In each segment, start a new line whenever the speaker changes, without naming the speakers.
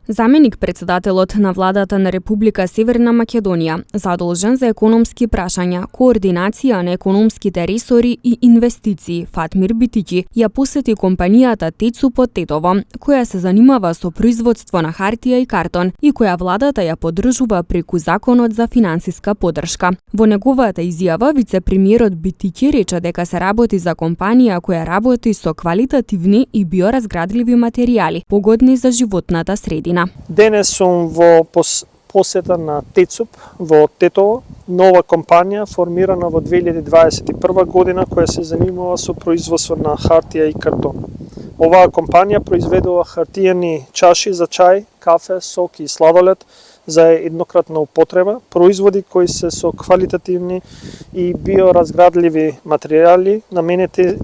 Заменик председателот на владата на Република Северна Македонија, задолжен за економски прашања, координација на економските ресори и инвестиции, Фатмир Битиќи, ја посети компанијата ТЕЦУП од Тетово, која се занимава со производство на хартија и картон и која владата ја поддржува преку Законот за финансиска поддршка. Во неговата изјава, вице-премиерот Битиќи рече дека се работи за компанија која работи со квалитативни и биоразградливи материјали, погодни за животната средина.
Денес сум во посета на ТЕЦУП во Тетово, нова компанија формирана во 2021 година која се занимава со производство на хартија и картон. Оваа компанија произведува хартиени чаши за чај, кафе, сок и сладолед за еднократна употреба, производи кои се со квалитативни и биоразградливи материјали наменети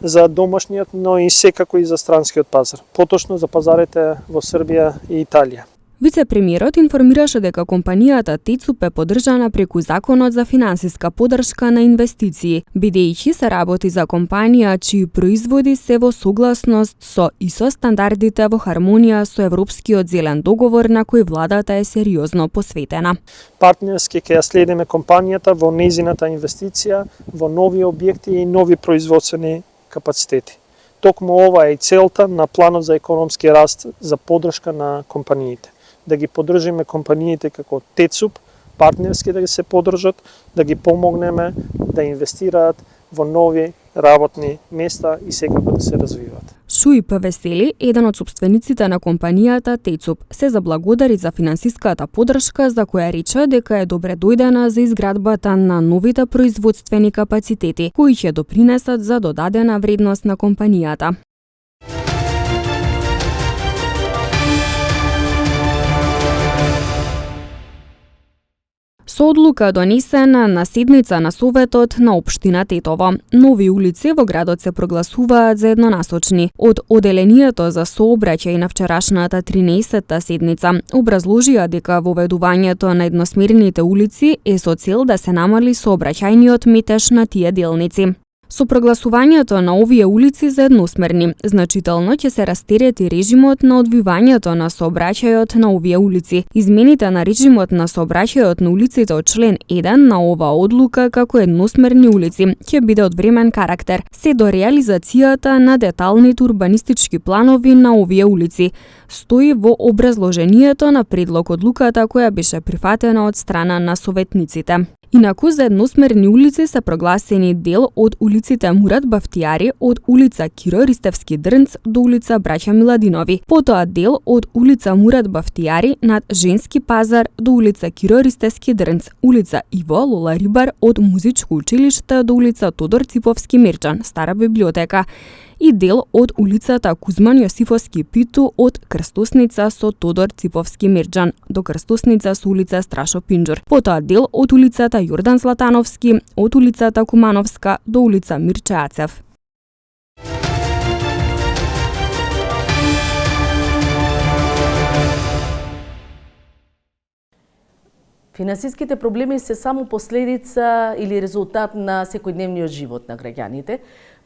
за домашниот, но и секако и за странскиот пазар, поточно за пазарите во Србија и Италија.
Вице-премиерот информираше дека компанијата ТЕЦУП е поддржана преку Законот за финансиска поддршка на инвестиции, бидејќи се работи за компанија чии производи се во согласност со ИСО стандардите во хармонија со Европскиот зелен договор на кој владата е сериозно посветена.
Партнерски ќе ја следиме компанијата во нејзината инвестиција во нови објекти и нови производствени капацитети. Токму ова е и целта на планот за економски раст за поддршка на компаниите. Да ги поддржиме компаниите како ТЕЦУП, партнерски да ги се поддржат, да ги помогнеме да инвестираат во нови работни места и секако да се развиваат.
Шуип Весели, еден од собствениците на компанијата ТЕЦУП, се заблагодари за финансиската поддршка за која рече дека е добре дојдена за изградбата на новите производствени капацитети, кои ќе допринесат за додадена вредност на компанијата. Со одлука донесена на седница на Советот на Општина Тетово, нови улици во градот се прогласуваат за еднонасочни. Од Оделението за сообраќај на вчерашната 13-та седница образложија дека воведувањето на едносмерните улици е со цел да се намали сообраќајниот метеж на тие делници. Со прогласувањето на овие улици за едносмерни, значително ќе се растерети режимот на одвивањето на сообраќајот на овие улици. Измените на режимот на сообраќајот на улиците од член 1 на оваа одлука како едносмерни улици ќе биде од времен карактер, се до реализацијата на деталните урбанистички планови на овие улици, стои во образложението на предлог одлуката која беше прифатена од страна на советниците. Инаку за едносмерни улици се прогласени дел од улиците Мурат Бафтијари од улица Киро Ристевски Дрнц до улица Браќа Миладинови, потоа дел од улица Мурат Бафтијари над Женски пазар до улица Киро Ристевски Дрнц, улица Иво Лола Рибар од Музичко училиште до улица Тодор Циповски Мирчан, Стара библиотека, и дел од улицата Кузман Јосифовски Питу од крстосница со Тодор Циповски Мирчан до крстосница со улица Страшо Пинџур. Потоа дел од улицата Јордан Златановски од улицата Кумановска до улица Мирче Ацев.
Финансиските проблеми се само последица или резултат на секојдневниот живот на граѓаните,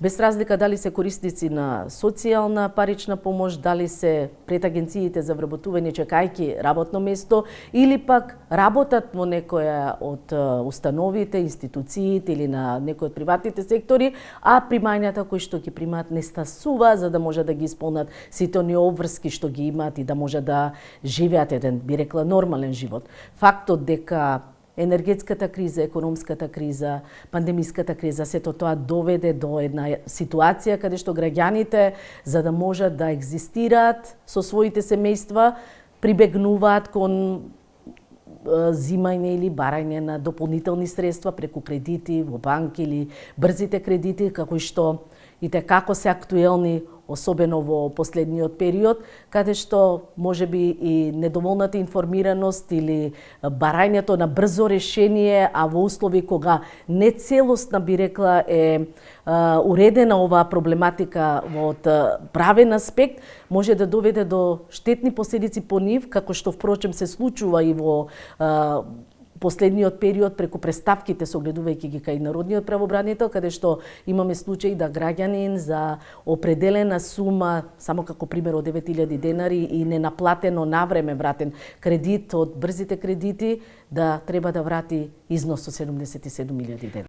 без разлика дали се корисници на социјална парична помош, дали се пред агенциите за вработување чекајќи работно место или пак работат во некоја од установите, институциите или на некој од приватните сектори, а примањата кои што ги примаат не стасува за да може да ги исполнат сите оние обврски што ги имаат и да може да живеат еден, би рекла, нормален живот. Фактот дека енергетската криза, економската криза, пандемиската криза, сето тоа доведе до една ситуација каде што граѓаните, за да можат да екзистираат со своите семејства, прибегнуваат кон зимање или барање на дополнителни средства преку кредити во банки или брзите кредити, како што и како се актуелни, особено во последниот период, каде што можеби и недоволната информираност или барањето на брзо решение, а во услови кога не целосна, би рекла, е уредена оваа проблематика од правен аспект, може да доведе до штетни последици по нив, како што впрочем се случува и во последниот период преку преставките, согледувајќи ги кај народниот правобранител, каде што имаме случаи да граѓанин за определена сума, само како пример од 9000 денари и ненаплатено навреме вратен кредит од брзите кредити, да треба да врати износ од 77.000 денари.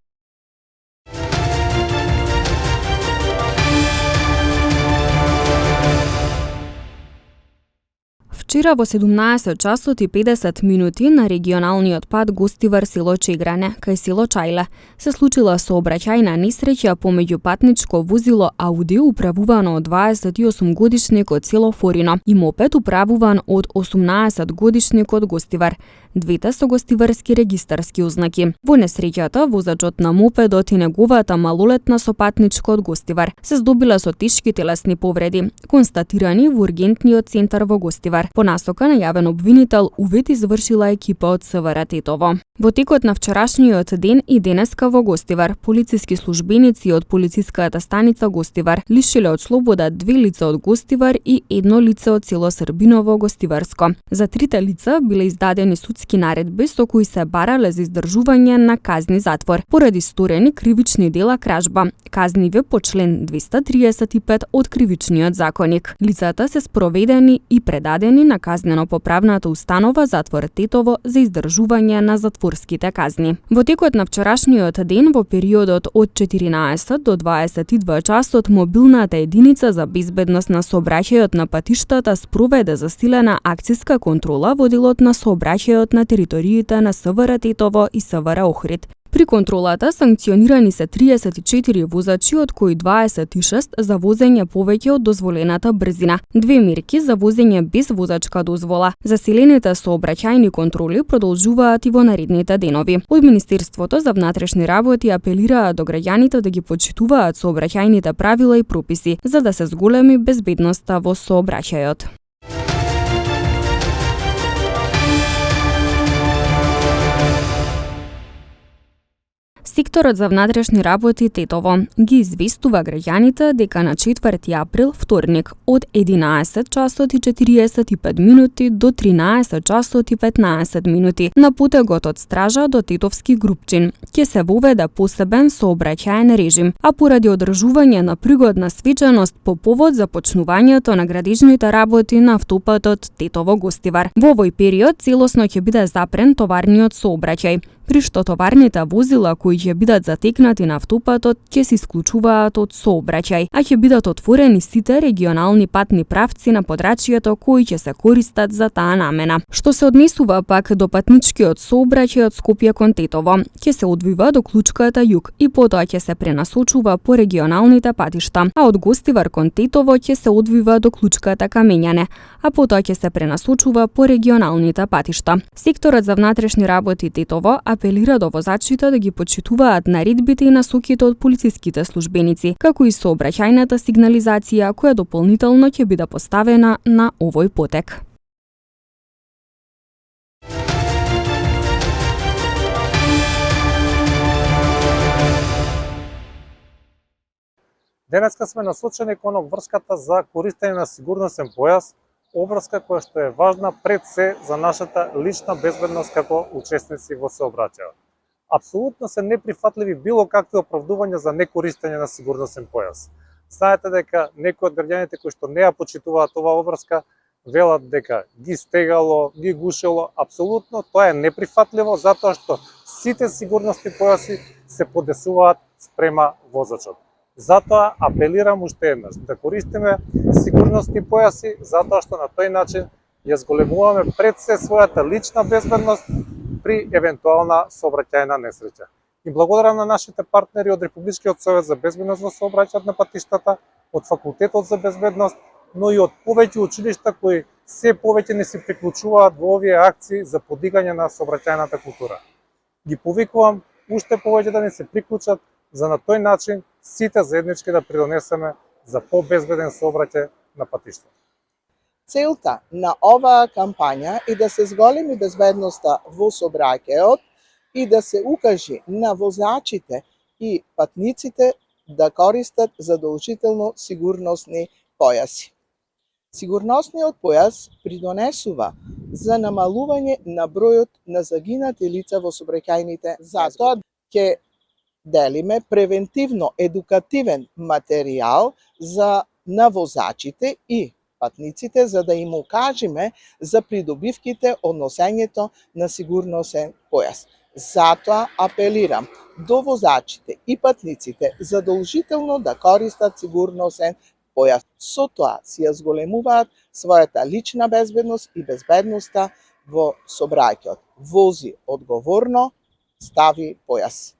Вчера во 17 часот и 50 минути на регионалниот пат Гостивар село Чегране, кај село Чајле, се случила сообраќајна несреќа помеѓу патничко возило Ауди управувано од 28-годишник од село Форино и мопед управуван од 18-годишник од Гостивар. Двете со гостиварски регистарски ознаки. Во несреќата, возачот на мопедот и неговата малолетна сопатничка од Гостивар се здобила со тешки телесни повреди, констатирани во ургентниот центар во Гостивар. По насока на јавен обвинител, увид извршила екипа од СВР Тетово. Во текот на вчерашниот ден и денеска во Гостивар, полициски службеници од полициската станица Гостивар лишиле од слобода 2 лица од Гостивар и 1 лице од село Србиново Гостиварско. За трите лица биле издадени судски наредби со кои се барале за издржување на казни затвор поради сторени кривични дела кражба, казниве по член 235 од Кривичниот законник. Лицата се спроведени и предадени на казнено-поправната установа затвор Тетово за издржување на затворските казни. Во текот на вчерашниот ден, во периодот од 14 до 22 часот, мобилната единица за безбедност на сообраќајот на патиштата спроведе засилена акциска контрола во делот на сообраќајот на териториите на СВР Тетово и СВР Охрид. При контролата санкционирани се 34 возачи, од кои 26 за возење повеќе од дозволената брзина, 2 мерки за возење без возачка дозвола. Заселените сообраќајни контроли продолжуваат и во наредните денови. Од Министерството за внатрешни работи апелираат до граѓаните да ги почитуваат сообраќајните правила и прописи, за да се зголеми безбедноста во сообраќајот. Секторот за внатрешни работи Тетово ги известува граѓаните дека на 4 април, вторник, од 11 часот и 45 минути до 13 часот и 15 минути на путегот од Стража до Тетовски Групчин ќе се воведе посебен сообраќаен режим, а поради одржување на пригодна свеченост по повод започнувањето на градежните работи на автопатот Тетово-Гостивар. Во овој период целосно ќе биде запрен товарниот сообраќај, при што товарните возила кои ќе бидат затекнати на автопатот ќе се исклучуваат од сообраќај, а ќе бидат отворени сите регионални патни правци на подрачјето кои ќе се користат за таа намена. Што се однесува пак до патничкиот сообраќај од Скопје кон Тетово, ќе се одвива до клучката југ и потоа ќе се пренасочува по регионалните патишта, а од Гостивар кон Тетово ќе се одвива до клучката Камењане, а потоа ќе се пренасочува по регионалните патишта. Секторот за внатрешни работи Тетово апелира до возачите да ги почитуваат наредбите и насоките од полициските службеници, како и сообраќајната сигнализација која дополнително ќе биде поставена на овој потек.
Денеска сме насочени кон обврската за користење на сигурносен појас, обврска која што е важна пред се за нашата лична безбедност како учесници во сообраќајот. Апсолутно се неприфатливи било какви оправдувања за некористење на сигурносен појас. Знаете дека некои од граѓаните кои што не ја почитуваат оваа обврска велат дека ги стегало, ги гушело. Апсолутно тоа е неприфатливо затоа што сите сигурnosни појаси се подесуваат спрема возачот. Затоа апелирам уште еднаш да користиме сигурnosни појаси, затоа што на тој начин ја зголемуваме пред се својата лична безбедност при евентуална сообраќајна несреќа. И благодарам на нашите партнери од Републичкиот совет за безбедност во сообраќајот на патиштата, од Факултетот за безбедност, но и од повеќе училишта кои се повеќе не се приклучуваат во овие акции за подигање на сообраќајната култура. Ги повикувам уште повеќе да не се приклучат, за на тој начин сите заеднички да придонесеме за побезбеден сообраќај на патиштата.
Целта на оваа кампања е да се зголеми безбедноста во сообраќајот и да се укажи на возачите и патниците да користат задолжително сигурносни појаси. Сигурносниот појас придонесува за намалување на бројот на загинати лица во сообраќајните. Затоа ќе делиме превентивно едукативен материјал на возачите и патниците за да им укажеме за придобивките од носењето на сигурносен појас. Затоа апелирам до возачите и патниците задолжително да користат сигурносен појас. Со тоа си ја зголемуваат својата лична безбедност и безбедноста во сообраќајот. Вози одговорно, стави појас.